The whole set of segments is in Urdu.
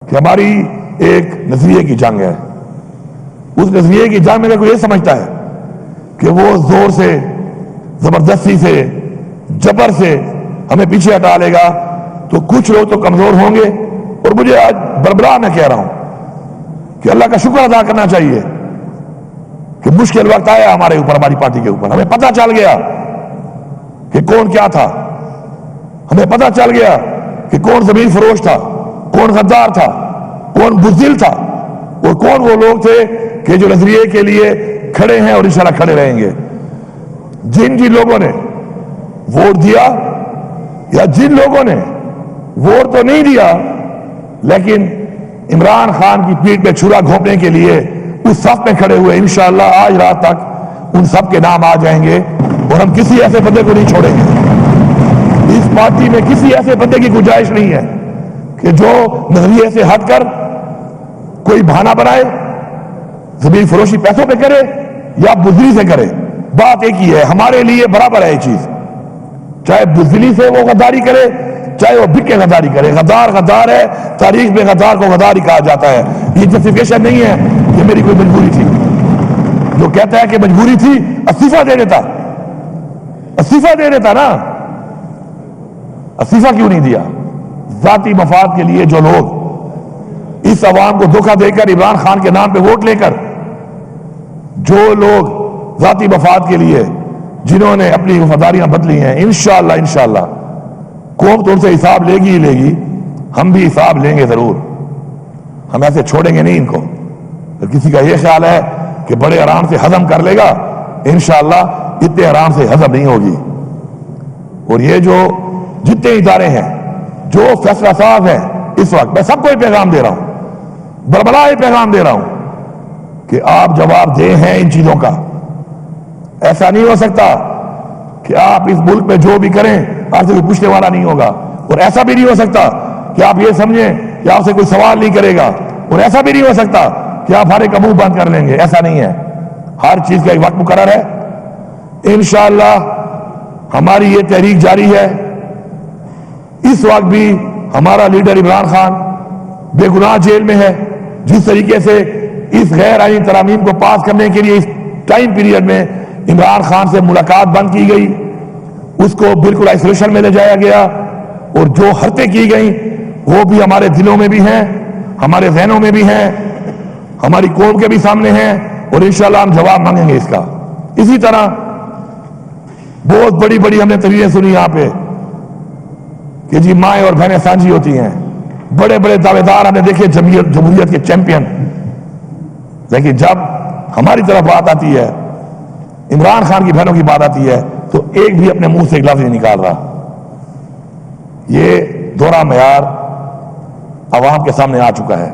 کہ ہماری ایک نظریے کی جنگ ہے. اس نظریے کی جنگ میں کوئی یہ سمجھتا ہے کہ وہ زور سے، زبردستی سے، جبر سے ہمیں پیچھے ہٹا لے گا تو کچھ لوگ تو کمزور ہوں گے. اور مجھے آج بربلا میں کہہ رہا ہوں کہ اللہ کا شکر ادا کرنا چاہیے کہ مشکل وقت آیا ہمارے اوپر، ہماری پارٹی کے اوپر. ہمیں پتہ چل گیا کہ کون کیا تھا، ہمیں پتہ چل گیا کہ کون زمین فروش تھا، کون غدار تھا، کون بزدل تھا، اور کون وہ لوگ تھے کہ جو نظریے کے لیے کھڑے ہیں اور انشاءاللہ کھڑے رہیں گے. جن لوگوں نے ووٹ دیا یا جن لوگوں نے ووٹ تو نہیں دیا لیکن عمران خان کی پیٹھ پہ چھرا گھونپنے کے لیے اس صف میں کھڑے ہوئے، انشاءاللہ آج رات تک ان سب کے نام آ جائیں گے اور ہم کسی ایسے بندے کو نہیں چھوڑیں گے. اس پارٹی میں کسی ایسے بندے کی گنجائش نہیں ہے کہ جو نظریے سے ہٹ کر کوئی بہانہ بنائے، زمین فروشی پیسوں پہ کرے یا بزدلی سے کرے. بات ایک ہی ہے، ہمارے لیے برابر ہے یہ چیز. چاہے بزدلی سے وہ غداری کرے، چاہے وہ بک کے غداری کرے. غدار غدار ہے، تاریخ میں غدار کو غدار ہی کہا جاتا ہے. یہ جسٹیفیکیشن نہیں ہے کہ میری کوئی مجبوری تھی. جو کہتا ہے کہ مجبوری تھی استعفیٰ دے دیتا، استعفیٰ دے دیتا نا. استعفیٰ کیوں نہیں دیا؟ ذاتی مفاد کے لیے جو لوگ اس عوام کو دھوکہ دے کر عمران خان کے نام پہ ووٹ لے کر، جو لوگ ذاتی مفاد کے لیے جنہوں نے اپنی وفاداریاں بدلی ہیں، انشاءاللہ قوم تو ان سے حساب لے گی ہی لے گی. ہم بھی حساب لیں گے ضرور. ہم ایسے چھوڑیں گے نہیں ان کو. اگر کسی کا یہ خیال ہے کہ بڑے آرام سے ہضم کر لے گا، انشاءاللہ اتنے آرام سے ہضم نہیں ہوگی. اور یہ جو جتنے ادارے ہیں جو فیصلہ ساز ہیں اس وقت، میں سب کو یہ پیغام دے رہا ہوں، بربلا یہ پیغام دے رہا ہوں کہ آپ جواب دہ ہیں ان چیزوں کا. ایسا نہیں ہو سکتا کہ آپ اس ملک میں جو بھی کریں آپ سے کوئی پوچھنے والا نہیں ہوگا. اور ایسا بھی نہیں ہو سکتا کہ آپ یہ سمجھیں کہ آپ سے کوئی سوال نہیں کرے گا. اور ایسا بھی نہیں ہو سکتا کہ آپ ہر ایک کا منہ بند کر لیں گے. ایسا نہیں ہے. ہر چیز کا ایک وقت مقرر ہے. انشاءاللہ ہماری یہ تحریک جاری ہے. اس وقت بھی ہمارا لیڈر عمران خان بے گناہ جیل میں ہے. جس طریقے سے اس غیر آئینی ترامیم کو پاس کرنے کے لیے اس ٹائم پیریڈ میں عمران خان سے ملاقات بند کی گئی، اس کو بالکل آئسولیشن میں لے جایا گیا، اور جو حرکتیں کی گئیں وہ بھی ہمارے دلوں میں بھی ہیں، ہمارے ذہنوں میں بھی ہیں، ہماری قوم کے بھی سامنے ہیں، اور انشاءاللہ ہم جواب مانگیں گے اس کا. اسی طرح بہت بڑی بڑی ہم نے تقریریں سنی یہاں پہ کہ جی مائیں اور بہنیں سانجھی ہوتی ہیں. بڑے بڑے دعوے دار ہم نے دیکھے جمہوریت کے چیمپئن. لیکن جب ہماری طرف بات آتی ہے، عمران خان کی بہنوں کی بات آتی ہے، تو ایک بھی اپنے منہ سے ایک لفظ نہیں نکال رہا. یہ دوہرا معیار عوام کے سامنے آ چکا ہے.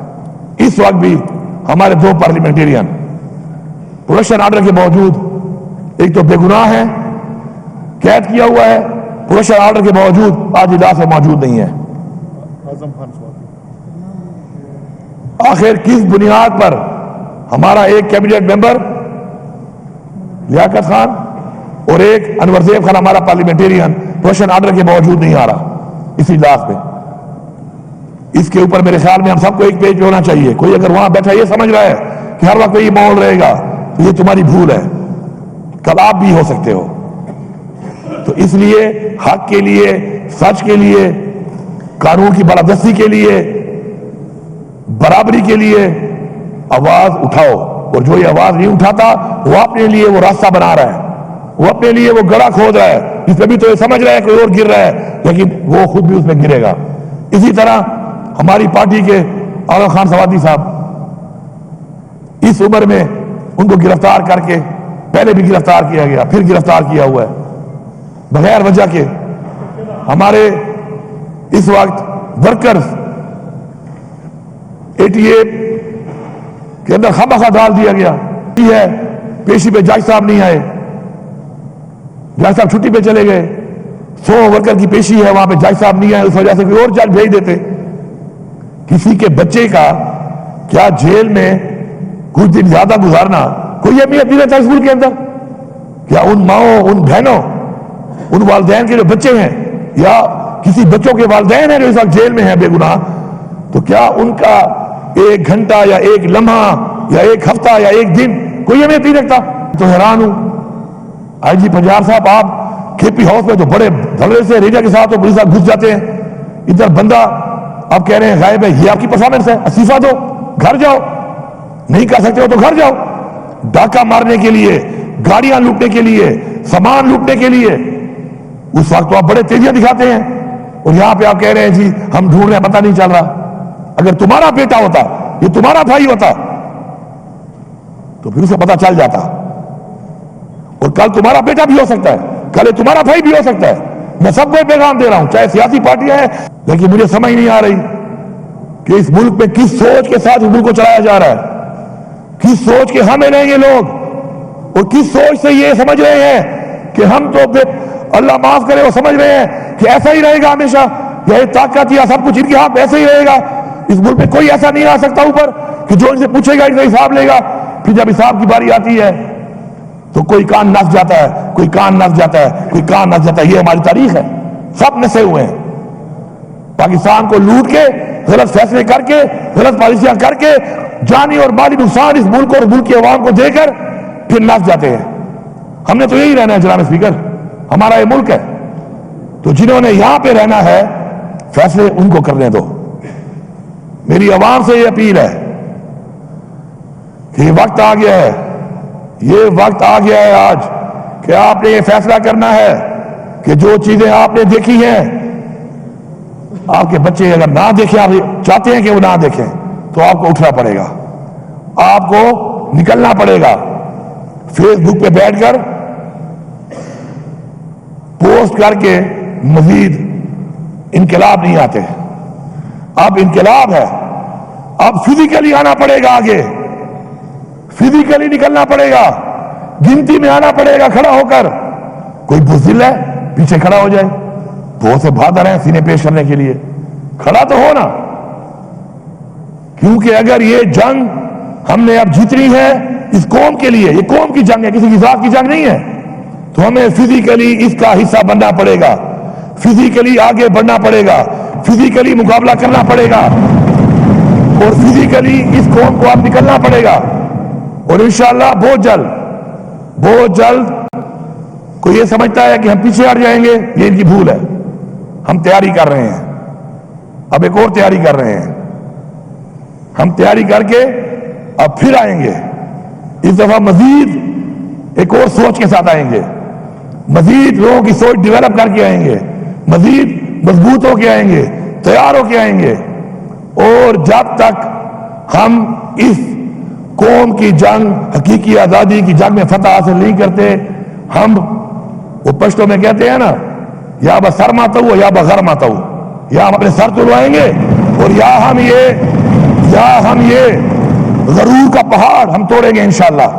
اس وقت بھی ہمارے دو پارلیمنٹیرین پروڈکشن آرڈر کے باوجود، ایک تو بے گناہ ہے، قید کیا ہوا ہے، پروڈکشن آرڈر کے باوجود آج اجلاس میں موجود نہیں ہے. آخر کس بنیاد پر ہمارا ایک کیبنٹ ممبر لیاقت خان اور ایک انور زیب خان ہمارا پارلیمنٹیرین پروڈکشن آرڈر کے باوجود نہیں آ رہا اس اجلاس میں؟ اس کے اوپر میرے خیال میں ہم سب کو ایک پیج پہ ہونا چاہیے. کوئی اگر وہاں بیٹھا یہ سمجھ رہا ہے کہ ہر وقت یہ ماحول رہے گا تو یہ تمہاری بھول ہے. کل آپ بھی ہو سکتے ہو. تو اس لیے حق کے لیے، سچ کے لیے، قانون کی بالادستی کے لیے، برابری کے لیے آواز اٹھاؤ. اور جو یہ آواز نہیں اٹھاتا وہ اپنے لیے وہ راستہ بنا رہا ہے، وہ اپنے لیے وہ گڑھا کھود رہا ہے. اس پہ بھی تو یہ سمجھ رہا ہے کوئی اور گر رہا ہے، لیکن وہ خود بھی اس میں گرے گا. اسی طرح ہماری پارٹی کے اعلیٰ خان سوادی صاحب، اس عمر میں ان کو گرفتار کر کے، پہلے بھی گرفتار کیا گیا، پھر گرفتار کیا ہوا ہے بغیر وجہ کے. ہمارے اس وقت ورکرز 88 کے اندر خامخواہ ڈال دیا گیا ہے. پیشی پہ جج صاحب نہیں آئے، جج صاحب چھٹی پہ چلے گئے. 100 ورکر کی پیشی ہے، وہاں پہ جج صاحب نہیں آئے، اس وجہ سے کوئی اور جج بھیج دیتے. کسی کے بچے کا کیا جیل میں کچھ دن زیادہ گزارنا کوئی اہمیت نہیں رہتا اسکول کے اندر؟ کیا ان ماؤں، ان بہنوں، ان والدین کے جو بچے ہیں یا کسی بچوں کے والدین ہیں جو اس وقت جیل میں ہیں بے گناہ، تو کیا ان کا ایک گھنٹہ یا ایک لمحہ یا ایک ہفتہ یا ایک دن کوئی اہمیت نہیں رکھتا؟ تو حیران ہوں آئی جی پنجاب صاحب، آپ کے پی ہاؤس میں تو بڑے دھڑے سے ریجا کے ساتھ پولیس صاحب گھس جاتے ہیں، ادھر بندہ آپ کہہ رہے ہیں غائب ہے، یہ آپ کی پرفارمنس ہے، استعفیٰ دو، گھر جاؤ، نہیں کر سکتے ہو تو گھر جاؤ۔ ڈاکہ مارنے کے لیے، گاڑیاں لوٹنے کے لیے، سامان لوٹنے کے لیے اس وقت تو آپ بڑے تیزیاں دکھاتے ہیں، اور یہاں پہ آپ کہہ رہے ہیں جی ہم ڈھونڈ رہے ہیں، پتہ نہیں چل رہا۔ اگر تمہارا بیٹا ہوتا، یہ تمہارا بھائی ہوتا تو پھر اسے پتہ چل جاتا، اور کل تمہارا بیٹا بھی ہو سکتا ہے، کل تمہارا بھائی بھی ہو سکتا ہے۔ میں سب کو پیغام دے رہا ہوں، چاہے سیاسی پارٹیاں ہیں، لیکن مجھے سمجھ نہیں آ رہی کہ اس ملک میں کس سوچ کے ساتھ اس ملک کو چلایا جا رہا ہے، کس سوچ کے حامل ہیں یہ لوگ، اور کس سوچ سے یہ سمجھ رہے ہیں کہ ہم تو اللہ معاف کرے وہ سمجھ رہے ہیں کہ ایسا ہی رہے گا ہمیشہ، یہ طاقت یا سب کچھ ان کے ہاتھ ایسا ہی رہے گا، اس ملک میں کوئی ایسا نہیں آ سکتا اوپر کہ جو ان سے پوچھے گا ان سے حساب لے گا۔ پھر جب حساب کی باری آتی ہے تو کوئی کان نس جاتا ہے، کوئی کان نس جاتا ہے، کوئی کان نس جاتا ہے۔ یہ ہماری تاریخ ہے، سب نسے ہوئے ہیں۔ پاکستان کو لوٹ کے، غلط فیصلے کر کے، غلط پالیسیاں کر کے، جانی اور مالی نقصان اس ملک اور ملک کی عوام کو دے کر پھر نس جاتے ہیں۔ ہم نے تو یہی رہنا ہے جناب اسپیکر، ہمارا یہ ملک ہے، تو جنہوں نے یہاں پہ رہنا ہے فیصلے ان کو کرنے دو۔ میری عوام سے یہ اپیل ہے کہ یہ وقت آ گیا ہے، یہ وقت آ گیا ہے آج کہ آپ نے یہ فیصلہ کرنا ہے کہ جو چیزیں آپ نے دیکھی ہیں آپ کے بچے اگر نہ دیکھیں، آپ چاہتے ہیں کہ وہ نہ دیکھیں، تو آپ کو اٹھنا پڑے گا، آپ کو نکلنا پڑے گا۔ فیس بک پہ بیٹھ کر پوسٹ کر کے مزید انقلاب نہیں آتے، اب انقلاب ہے، اب فزیکلی آنا پڑے گا، آگے فزیکلی نکلنا پڑے گا، گنتی میں آنا پڑے گا کھڑا ہو کر۔ کوئی بزدل ہے پیچھے کھڑا ہو جائے، بہت سے بہادر ہیں سینے پیش کرنے کے لیے، کھڑا تو ہونا، کیونکہ اگر یہ جنگ ہم نے اب جیتنی ہے اس قوم کے لیے، یہ قوم کی جنگ ہے، کسی کی ذات کی جنگ نہیں ہے، تو ہمیں فزیکلی اس کا حصہ بننا پڑے گا، فزیکلی آگے بڑھنا پڑے گا، فزیکلی مقابلہ کرنا پڑے گا، اور فزیکلی اس قوم کو اب نکلنا پڑے گا۔ اور انشاءاللہ بہت جلد کوئی یہ سمجھتا ہے کہ ہم پیچھے ہٹ جائیں گے، یہ ان کی بھول ہے۔ ہم تیاری کر رہے ہیں، اب ایک اور تیاری کر رہے ہیں، ہم تیاری کر کے اب پھر آئیں گے، اس دفعہ مزید ایک اور سوچ کے ساتھ آئیں گے، مزید لوگوں کی سوچ ڈیولپ کر کے آئیں گے، مزید مضبوط ہو کے آئیں گے، تیار ہو کے آئیں گے۔ اور جب تک ہم اس قوم کی جنگ، حقیقی آزادی کی جنگ میں فتح حاصل نہیں کرتے، ہم وہ پشتوں میں کہتے ہیں نا، یا بسر ماتا ہو یا بغیر ماتا ہو، یا ہم اپنے سر تلوائیں گے، اور یا ہم یہ غرور کا پہاڑ ہم توڑیں گے انشاءاللہ۔